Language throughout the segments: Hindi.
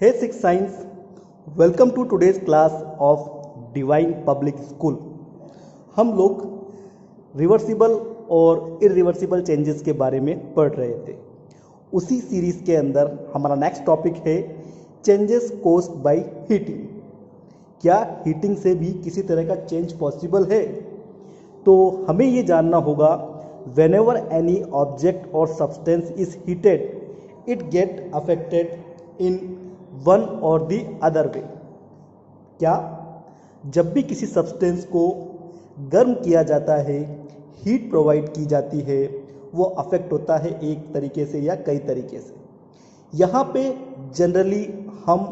Hey Six Science, welcome to today's class of divine public school. हम लोग रिवर्सिबल और इरिवर्सिबल चेंजेस के बारे में पढ़ रहे थे। उसी सीरीज़ के अंदर हमारा नेक्स्ट टॉपिक है चेंजेस कोज्ड बाय हीटिंग। क्या हीटिंग से भी किसी तरह का चेंज पॉसिबल है? तो हमें ये जानना होगा whenever any object or substance is heated it get affected in one or the other way। क्या जब भी किसी सब्सटेंस को गर्म किया जाता है, हीट प्रोवाइड की जाती है, वो अफेक्ट होता है एक तरीके से या कई तरीके से। यहाँ पे जनरली हम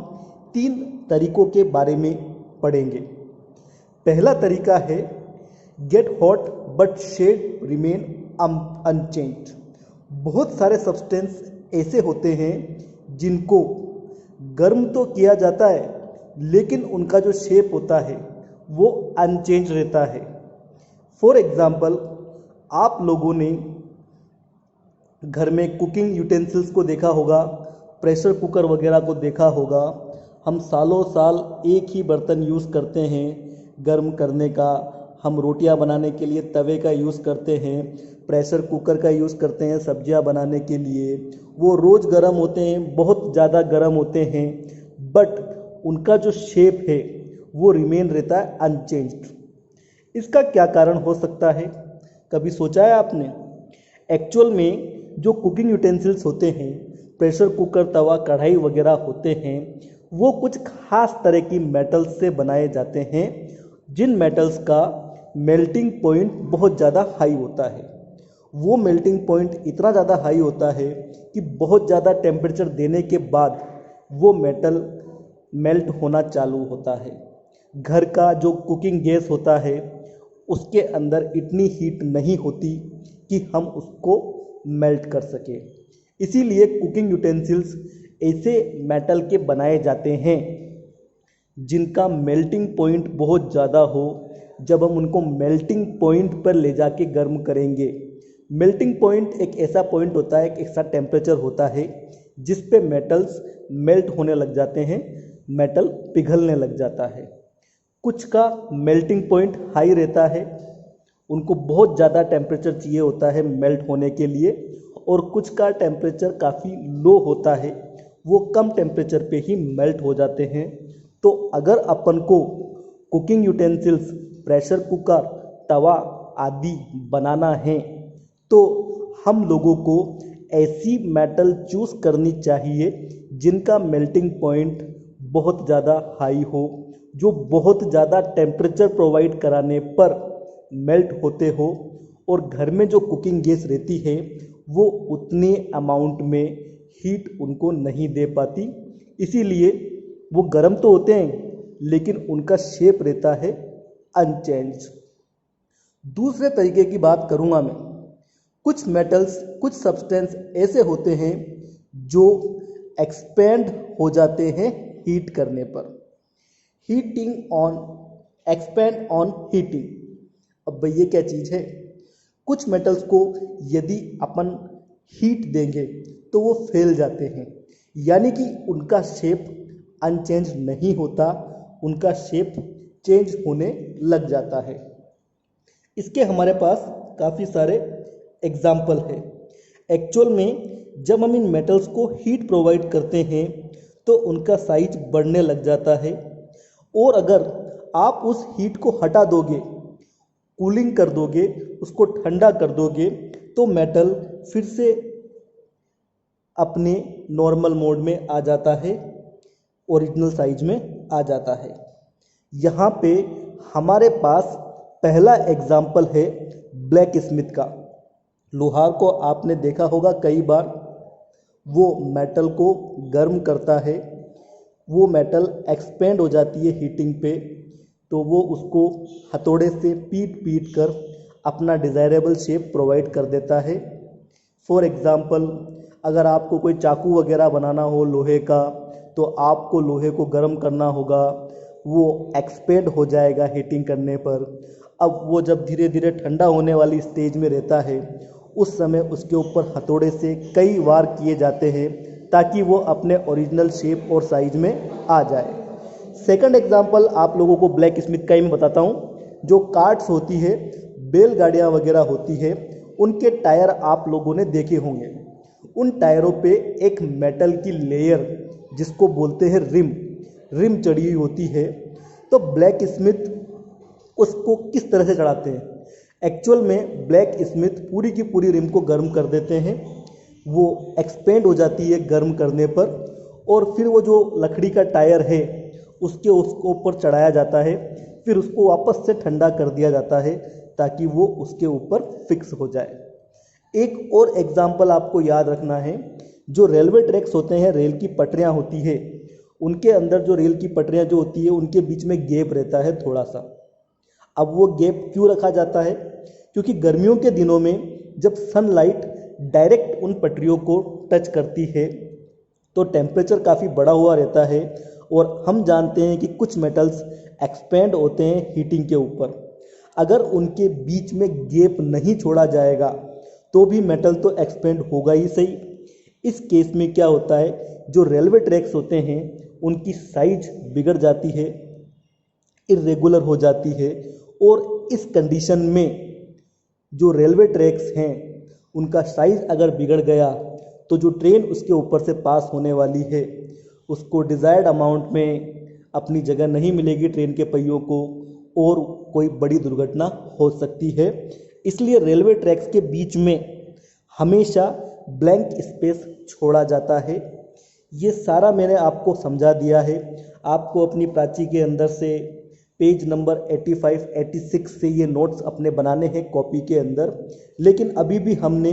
3 तरीकों के बारे में पढ़ेंगे। पहला तरीका है get hot but shape remain unchanged. बहुत सारे सब्सटेंस ऐसे होते हैं जिनको गर्म तो किया जाता है लेकिन उनका जो शेप होता है वो अनचेंज रहता है। फॉर एग्जाम्पल, आप लोगों ने घर में कुकिंग यूटेंसिल्स को देखा होगा, प्रेशर कुकर वगैरह को देखा होगा। हम सालों साल एक ही बर्तन यूज़ करते हैं गर्म करने का। हम रोटियां बनाने के लिए तवे का यूज़ करते हैं, प्रेशर कुकर का यूज़ करते हैं सब्जियां बनाने के लिए। वो रोज़ गर्म होते हैं, बहुत ज़्यादा गर्म होते हैं, बट उनका जो शेप है वो रिमेन रहता है अनचेंज्ड। इसका क्या कारण हो सकता है? कभी सोचा है आपने? एक्चुअल में जो कुकिंग यूटेंसिल्स होते हैं, प्रेशर कुकर, तवा, कढ़ाई वगैरह होते हैं, वो कुछ खास तरह की मेटल्स से बनाए जाते हैं जिन मेटल्स का मेल्टिंग पॉइंट बहुत ज़्यादा हाई होता है। वो मेल्टिंग पॉइंट इतना ज़्यादा हाई होता है कि बहुत ज़्यादा टेम्परेचर देने के बाद वो मेटल मेल्ट होना चालू होता है। घर का जो कुकिंग गैस होता है उसके अंदर इतनी हीट नहीं होती कि हम उसको मेल्ट कर सकें। इसीलिए कुकिंग यूटेंसिल्स ऐसे मेटल के बनाए जाते हैं जिनका मेल्टिंग पॉइंट बहुत ज़्यादा हो। जब हम उनको मेल्टिंग पॉइंट पर ले जाके गर्म करेंगे, मेल्टिंग पॉइंट एक ऐसा पॉइंट होता है, एक ऐसा टेम्परेचर होता है जिस पे मेटल्स मेल्ट होने लग जाते हैं, मेटल पिघलने लग जाता है। कुछ का मेल्टिंग पॉइंट हाई रहता है, उनको बहुत ज़्यादा टेम्परेचर चाहिए होता है मेल्ट होने के लिए, और कुछ का टेम्परेचर काफ़ी लो होता है, वो कम टेम्परेचर पे ही मेल्ट हो जाते हैं। तो अगर अपन को कुकिंग यूटेंसिल्स, प्रेशर कुकर, तवा आदि बनाना है तो हम लोगों को ऐसी मेटल चूज़ करनी चाहिए जिनका मेल्टिंग पॉइंट बहुत ज़्यादा हाई हो, जो बहुत ज़्यादा टेम्परेचर प्रोवाइड कराने पर मेल्ट होते हो, और घर में जो कुकिंग गैस रहती है वो उतने अमाउंट में हीट उनको नहीं दे पाती। इसीलिए वो गर्म तो होते हैं लेकिन उनका शेप रहता है अनचेंज। दूसरे तरीके की बात करूँगा मैं। कुछ मेटल्स, कुछ सब्सटेंस ऐसे होते हैं जो एक्सपेंड हो जाते हैं हीट करने पर। Heating on, expand on heating. अब भाई ये क्या चीज़ है? कुछ मेटल्स को यदि अपन हीट देंगे तो वो फैल जाते हैं, यानी कि उनका शेप अनचेंज नहीं होता, उनका शेप चेंज होने लग जाता है। इसके हमारे पास काफ़ी सारे एग्जाम्पल है। एक्चुअल में जब हम इन मेटल्स को हीट प्रोवाइड करते हैं तो उनका साइज बढ़ने लग जाता है, और अगर आप उस हीट को हटा दोगे, कूलिंग कर दोगे, उसको ठंडा कर दोगे, तो मेटल फिर से अपने नॉर्मल मोड में आ जाता है, ओरिजिनल साइज में आ जाता है। यहाँ पे हमारे पास पहला एग्जाम्पल है ब्लैक स्मिथ का। लोहार को आपने देखा होगा कई बार, वो मेटल को गर्म करता है, वो मेटल एक्सपेंड हो जाती है हीटिंग पे, तो वो उसको हथौड़े से पीट पीट कर अपना डिज़ायरेबल शेप प्रोवाइड कर देता है। फॉर एग्ज़ाम्पल, अगर आपको कोई चाकू वगैरह बनाना हो लोहे का, तो आपको लोहे को गर्म करना होगा, वो एक्सपेंड हो जाएगा हीटिंग करने पर। अब वो जब धीरे धीरे ठंडा होने वाली स्टेज में रहता है, उस समय उसके ऊपर हथौड़े से कई वार किए जाते हैं ताकि वो अपने ओरिजिनल शेप और साइज में आ जाए। सेकंड एग्जांपल आप लोगों को ब्लैक स्मिथ का ही मैं बताता हूँ। जो कार्ट्स होती है, बैलगाड़ियाँ वगैरह होती है, उनके टायर आप लोगों ने देखे होंगे। उन टायरों पे एक मेटल की लेयर जिसको बोलते हैं रिम चढ़ी हुई होती है। तो ब्लैक स्मिथ उसको किस तरह से चढ़ाते हैं? एक्चुअल में ब्लैक स्मिथ पूरी की पूरी रिम को गर्म कर देते हैं, वो एक्सपेंड हो जाती है गर्म करने पर, और फिर वो जो लकड़ी का टायर है उसको ऊपर चढ़ाया जाता है, फिर उसको वापस से ठंडा कर दिया जाता है ताकि वो उसके ऊपर फिक्स हो जाए। एक और एग्जाम्पल आपको याद रखना है, जो रेलवे ट्रैक्स होते हैं, रेल की पटरियाँ होती है, उनके अंदर जो रेल की पटरियाँ जो होती है उनके बीच में गैप रहता है थोड़ा सा। अब वो गैप क्यों रखा जाता है? क्योंकि गर्मियों के दिनों में जब सनलाइट डायरेक्ट उन पटरियों को टच करती है तो टेम्परेचर काफ़ी बढ़ा हुआ रहता है, और हम जानते हैं कि कुछ मेटल्स एक्सपेंड होते हैं हीटिंग के ऊपर। अगर उनके बीच में गैप नहीं छोड़ा जाएगा तो भी मेटल तो एक्सपेंड होगा ही सही। इस केस में क्या होता है, जो रेलवे ट्रैक्स होते हैं उनकी साइज बिगड़ जाती है, इरेगुलर हो जाती है, और इस कंडीशन में जो रेलवे ट्रैक्स हैं उनका साइज अगर बिगड़ गया तो जो ट्रेन उसके ऊपर से पास होने वाली है उसको डिज़ायर्ड अमाउंट में अपनी जगह नहीं मिलेगी ट्रेन के पहियों को, और कोई बड़ी दुर्घटना हो सकती है। इसलिए रेलवे ट्रैक्स के बीच में हमेशा ब्लैंक स्पेस छोड़ा जाता है। ये सारा मैंने आपको समझा दिया है। आपको अपनी प्राची के अंदर से पेज नंबर 85, 86 से ये नोट्स अपने बनाने हैं कॉपी के अंदर। लेकिन अभी भी हमने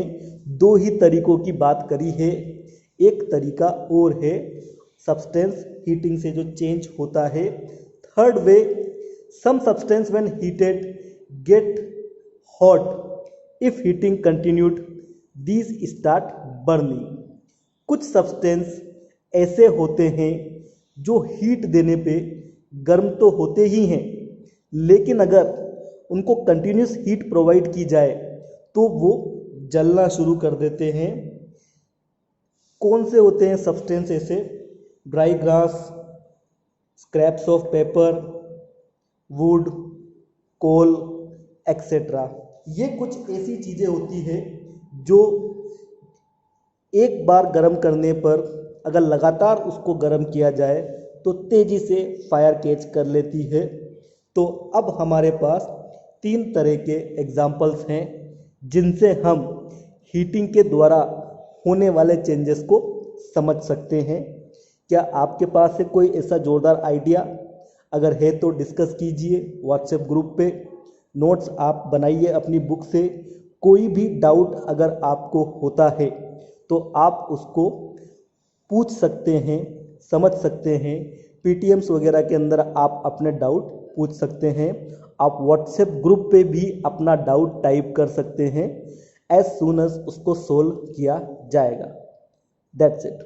दो ही तरीकों की बात करी है। एक तरीका और है सब्सटेंस हीटिंग से जो चेंज होता है। Third way, some substance when heated get hot, if heating continued these start burning. कुछ सब्सटेंस ऐसे होते हैं जो हीट देने पे गर्म तो होते ही हैं, लेकिन अगर उनको कंटिन्यूस हीट प्रोवाइड की जाए तो वो जलना शुरू कर देते हैं। कौन से होते हैं सब्सटेंस ऐसे? Dry grass, scraps of paper, wood, coal, etcetera. ये कुछ ऐसी चीज़ें होती है जो एक बार गर्म करने पर अगर लगातार उसको गर्म किया जाए तो तेज़ी से फायर कैच कर लेती है। तो अब हमारे पास तीन तरह के एग्जाम्पल्स हैं जिनसे हम हीटिंग के द्वारा होने वाले चेंजेस को समझ सकते हैं। क्या आपके पास है कोई ऐसा जोरदार आइडिया? अगर है तो डिस्कस कीजिए व्हाट्सएप ग्रुप पे। नोट्स आप बनाइए अपनी बुक से। कोई भी डाउट अगर आपको होता है तो आप उसको पूछ सकते हैं, समझ सकते हैं। पीटीएम्स वगैरह के अंदर आप अपने डाउट पूछ सकते हैं। आप व्हाट्सएप ग्रुप पे भी अपना डाउट टाइप कर सकते हैं। एज सून एज उसको सोल्व किया जाएगा। That's it.